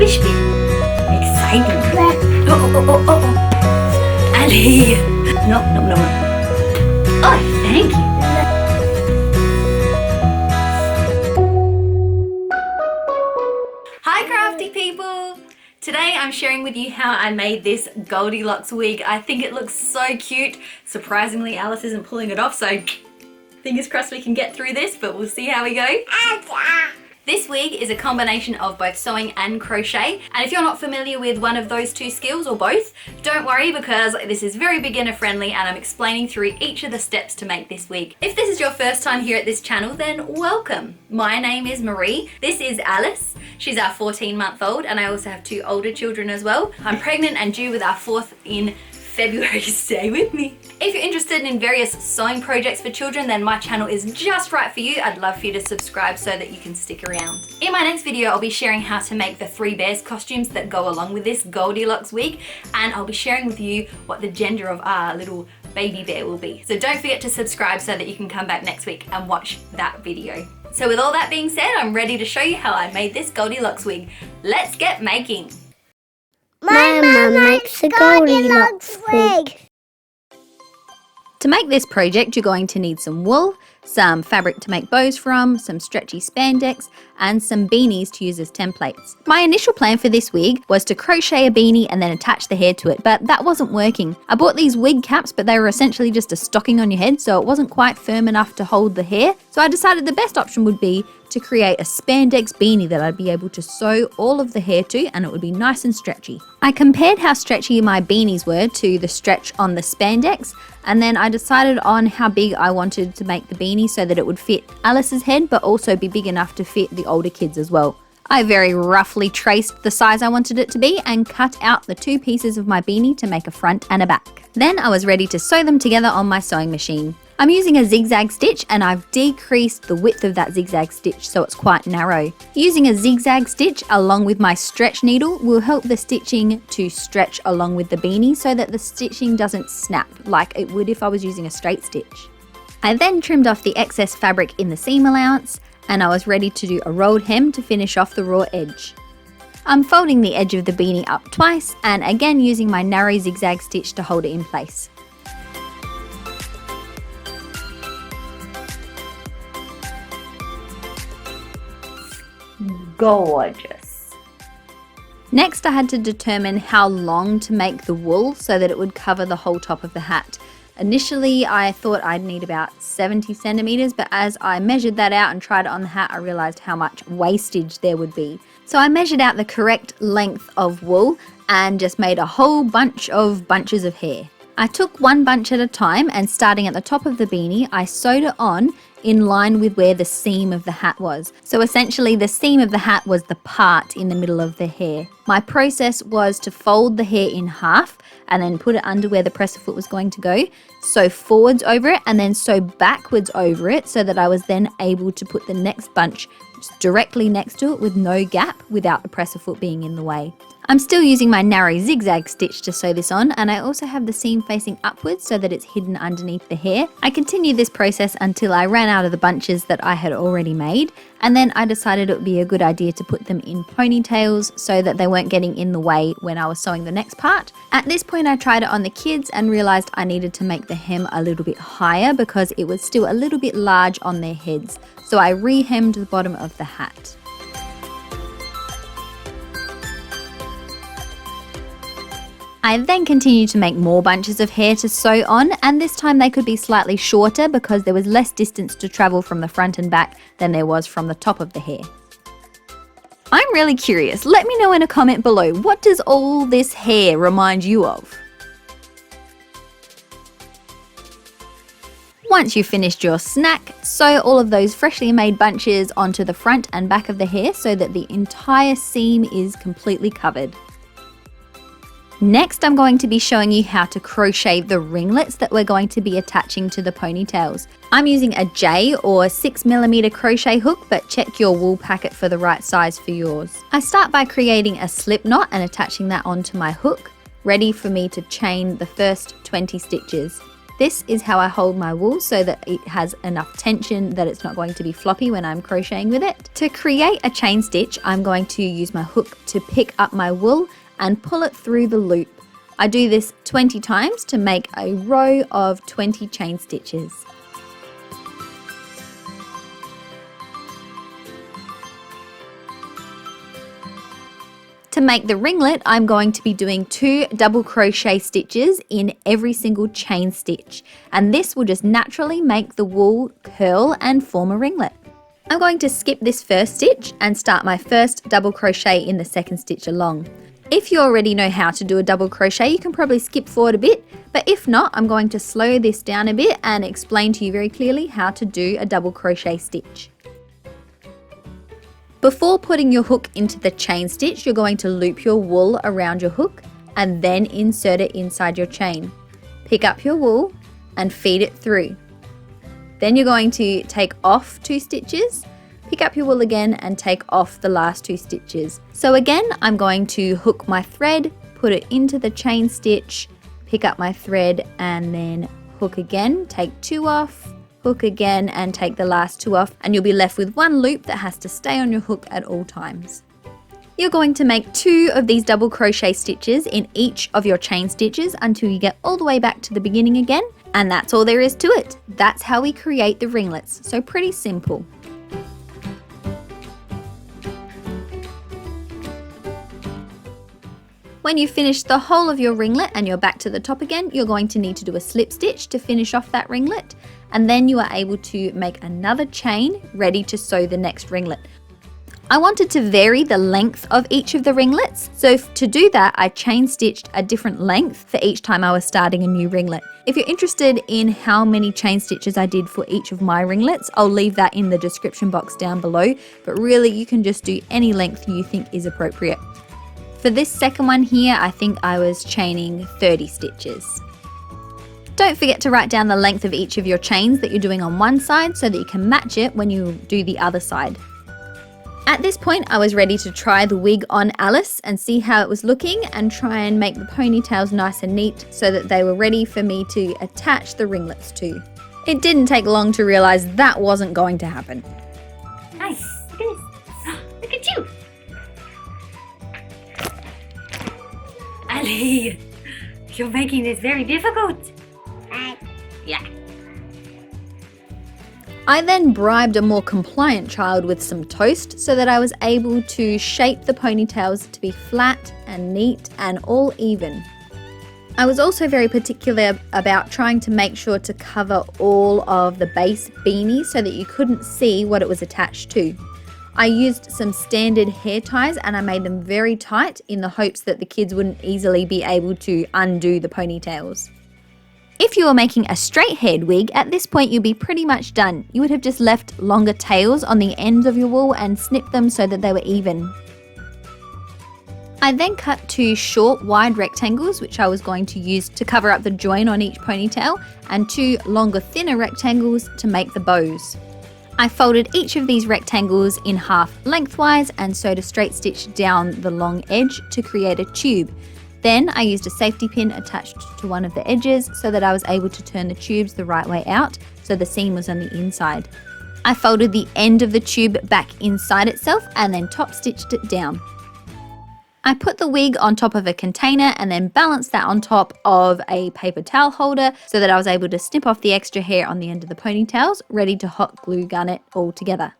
spin. Exciting. Ali. No. Oh, thank you. Hi crafty people! Today I'm sharing with you how I made this Goldilocks wig. I think it looks so cute. Surprisingly, Alice isn't pulling it off, so fingers crossed we can get through this, but we'll see how we go. This wig is a combination of both sewing and crochet, and if you're not familiar with one of those two skills or both, don't worry because this is very beginner friendly and I'm explaining through each of the steps to make this wig. If this is your first time here at this channel, then welcome. My name is Marie. This is Alice. She's our 14-month-old, and I also have 2 older children as well. I'm pregnant and due with our 4th in February. Stay with me. If you're interested in various sewing projects for children, then my channel is just right for you. I'd love for you to subscribe so that you can stick around. In my next video, I'll be sharing how to make the 3 bears costumes that go along with this Goldilocks wig, and I'll be sharing with you what the gender of our little baby bear will be. So don't forget to subscribe so that you can come back next week and watch that video. So with all that being said, I'm ready to show you how I made this Goldilocks wig. Let's get making. My mum makes a Goldilocks wig. To make this project, you're going to need some wool, some fabric to make bows from, some stretchy spandex, and some beanies to use as templates. My initial plan for this wig was to crochet a beanie and then attach the hair to it, but that wasn't working. I bought these wig caps, but they were essentially just a stocking on your head, so it wasn't quite firm enough to hold the hair. So I decided the best option would be to create a spandex beanie that I'd be able to sew all of the hair to, and it would be nice and stretchy. I compared how stretchy my beanies were to the stretch on the spandex, and then I decided on how big I wanted to make the beanie so that it would fit Alice's head but also be big enough to fit the older kids as well. I very roughly traced the size I wanted it to be and cut out the 2 pieces of my beanie to make a front and a back. Then I was ready to sew them together on my sewing machine. I'm using a zigzag stitch, and I've decreased the width of that zigzag stitch so it's quite narrow. Using a zigzag stitch along with my stretch needle will help the stitching to stretch along with the beanie so that the stitching doesn't snap like it would if I was using a straight stitch. I then trimmed off the excess fabric in the seam allowance, and I was ready to do a rolled hem to finish off the raw edge. I'm folding the edge of the beanie up twice and again using my narrow zigzag stitch to hold it in place. Gorgeous. Next, I had to determine how long to make the wool so that it would cover the whole top of the hat. Initially, I thought I'd need about 70 centimeters, but as I measured that out and tried it on the hat, I realized how much wastage there would be. So I measured out the correct length of wool and just made a whole bunch of bunches of hair. I took one bunch at a time, and starting at the top of the beanie, I sewed it on in line with where the seam of the hat was. So essentially the seam of the hat was the part in the middle of the hair. My process was to fold the hair in half and then put it under where the presser foot was going to go, sew forwards over it and then sew backwards over it so that I was then able to put the next bunch directly next to it with no gap without the presser foot being in the way. I'm still using my narrow zigzag stitch to sew this on, and I also have the seam facing upwards so that it's hidden underneath the hair. I continued this process until I ran out of the bunches that I had already made, and then I decided it would be a good idea to put them in ponytails so that they weren't getting in the way when I was sewing the next part. At this point I tried it on the kids and realized I needed to make the hem a little bit higher because it was still a little bit large on their heads. So I re-hemmed the bottom of the hat. I then continued to make more bunches of hair to sew on, and this time they could be slightly shorter because there was less distance to travel from the front and back than there was from the top of the hair. I'm really curious, let me know in a comment below, what does all this hair remind you of? Once you've finished your snack, sew all of those freshly made bunches onto the front and back of the hair so that the entire seam is completely covered. Next, I'm going to be showing you how to crochet the ringlets that we're going to be attaching to the ponytails. I'm using a J or 6mm crochet hook, but check your wool packet for the right size for yours. I start by creating a slip knot and attaching that onto my hook, ready for me to chain the first 20 stitches. This is how I hold my wool so that it has enough tension that it's not going to be floppy when I'm crocheting with it. To create a chain stitch, I'm going to use my hook to pick up my wool and pull it through the loop. I do this 20 times to make a row of 20 chain stitches. To make the ringlet, I'm going to be doing 2 double crochet stitches in every single chain stitch, and this will just naturally make the wool curl and form a ringlet. I'm going to skip this first stitch and start my first double crochet in the second stitch along. If you already know how to do a double crochet, you can probably skip forward a bit, but if not, I'm going to slow this down a bit and explain to you very clearly how to do a double crochet stitch. Before putting your hook into the chain stitch, you're going to loop your wool around your hook and then insert it inside your chain. Pick up your wool and feed it through. Then you're going to take off 2 stitches, pick up your wool again and take off the last 2 stitches. So again, I'm going to hook my thread, put it into the chain stitch, pick up my thread and then hook again, take 2 off, hook again and take the last 2 off, and you'll be left with 1 loop that has to stay on your hook at all times. You're going to make 2 of these double crochet stitches in each of your chain stitches until you get all the way back to the beginning again, and that's all there is to it. That's how we create the ringlets, so pretty simple. When you finish the whole of your ringlet and you're back to the top again, you're going to need to do a slip stitch to finish off that ringlet, and then you are able to make another chain ready to sew the next ringlet. I wanted to vary the length of each of the ringlets, so to do that I chain stitched a different length for each time I was starting a new ringlet. If you're interested in how many chain stitches I did for each of my ringlets, I'll leave that in the description box down below, but really you can just do any length you think is appropriate. For this second one here, I think I was chaining 30 stitches. Don't forget to write down the length of each of your chains that you're doing on one side so that you can match it when you do the other side. At this point, I was ready to try the wig on Alice and see how it was looking and try and make the ponytails nice and neat so that they were ready for me to attach the ringlets to. It didn't take long to realise that wasn't going to happen. Nice. Look at this. Look at you. Ali, you're making this very difficult. Yeah. I then bribed a more compliant child with some toast so that I was able to shape the ponytails to be flat and neat and all even. I was also very particular about trying to make sure to cover all of the base beanie so that you couldn't see what it was attached to. I used some standard hair ties and I made them very tight in the hopes that the kids wouldn't easily be able to undo the ponytails. If you were making a straight haired wig, at this point you'd be pretty much done. You would have just left longer tails on the ends of your wool and snipped them so that they were even. I then cut 2 short wide rectangles which I was going to use to cover up the join on each ponytail, and 2 longer thinner rectangles to make the bows. I folded each of these rectangles in half lengthwise and sewed a straight stitch down the long edge to create a tube. Then I used a safety pin attached to one of the edges so that I was able to turn the tubes the right way out so the seam was on the inside. I folded the end of the tube back inside itself and then top stitched it down. I put the wig on top of a container and then balanced that on top of a paper towel holder so that I was able to snip off the extra hair on the end of the ponytails, ready to hot glue gun it all together.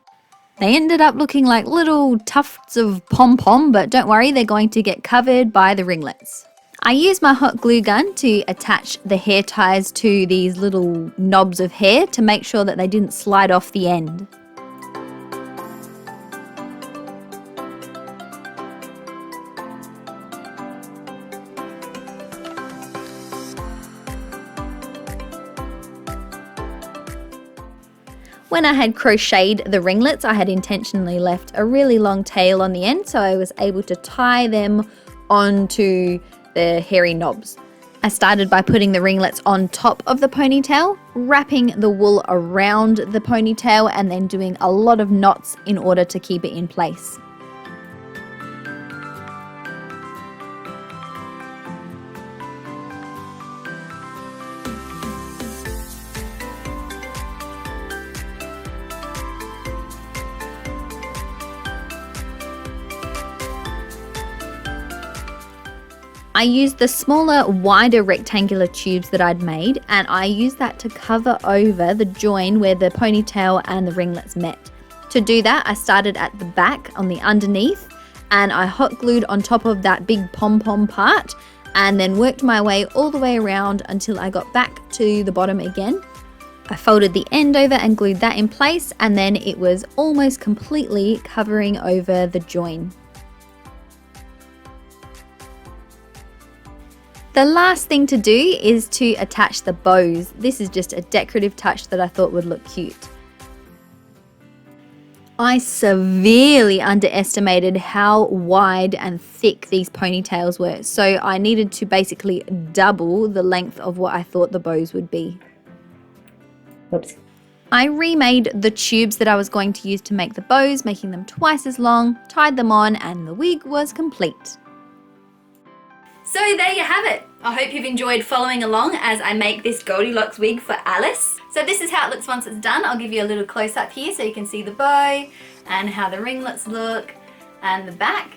They ended up looking like little tufts of pom-pom, but don't worry, they're going to get covered by the ringlets. I used my hot glue gun to attach the hair ties to these little knobs of hair to make sure that they didn't slide off the end. When I had crocheted the ringlets, I had intentionally left a really long tail on the end so I was able to tie them onto the hairy knobs. I started by putting the ringlets on top of the ponytail, wrapping the wool around the ponytail and then doing a lot of knots in order to keep it in place. I used the smaller, wider rectangular tubes that I'd made, and I used that to cover over the join where the ponytail and the ringlets met. To do that, I started at the back on the underneath, and I hot glued on top of that big pom-pom part, and then worked my way all the way around until I got back to the bottom again. I folded the end over and glued that in place, and then it was almost completely covering over the join. The last thing to do is to attach the bows. This is just a decorative touch that I thought would look cute. I severely underestimated how wide and thick these ponytails were, so I needed to basically double the length of what I thought the bows would be. Oops. I remade the tubes that I was going to use to make the bows, making them twice as long, tied them on, and the wig was complete. So there you have it. I hope you've enjoyed following along as I make this Goldilocks wig for Alice. So this is how it looks once it's done. I'll give you a little close up here so you can see the bow and how the ringlets look and the back.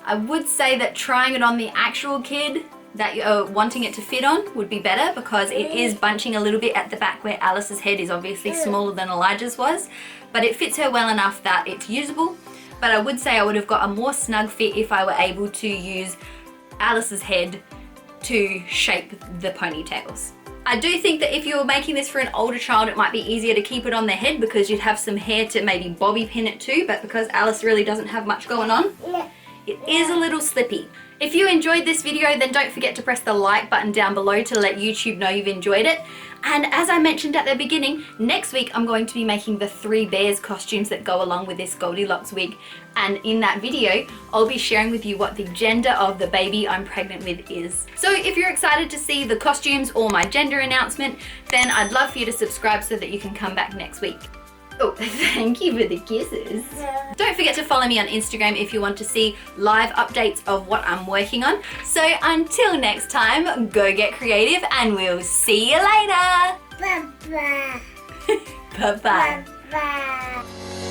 I would say that trying it on the actual kid that you're wanting it to fit on would be better, because it is bunching a little bit at the back where Alice's head is obviously smaller than Elijah's was, but it fits her well enough that it's usable. But I would say I would have got a more snug fit if I were able to use Alice's head to shape the ponytails. I do think that if you were making this for an older child, it might be easier to keep it on their head because you'd have some hair to maybe bobby pin it to, but because Alice really doesn't have much going on, it is a little slippy. If you enjoyed this video, then don't forget to press the like button down below to let YouTube know you've enjoyed it. And as I mentioned at the beginning, next week I'm going to be making the 3 bears costumes that go along with this Goldilocks wig. And in that video, I'll be sharing with you what the gender of the baby I'm pregnant with is. So if you're excited to see the costumes or my gender announcement, then I'd love for you to subscribe so that you can come back next week. Oh, thank you for the kisses. Don't forget to follow me on Instagram if you want to see live updates of what I'm working on. So until next time, go get creative and we'll see you later. Bye-bye. Bye-bye. Bye-bye.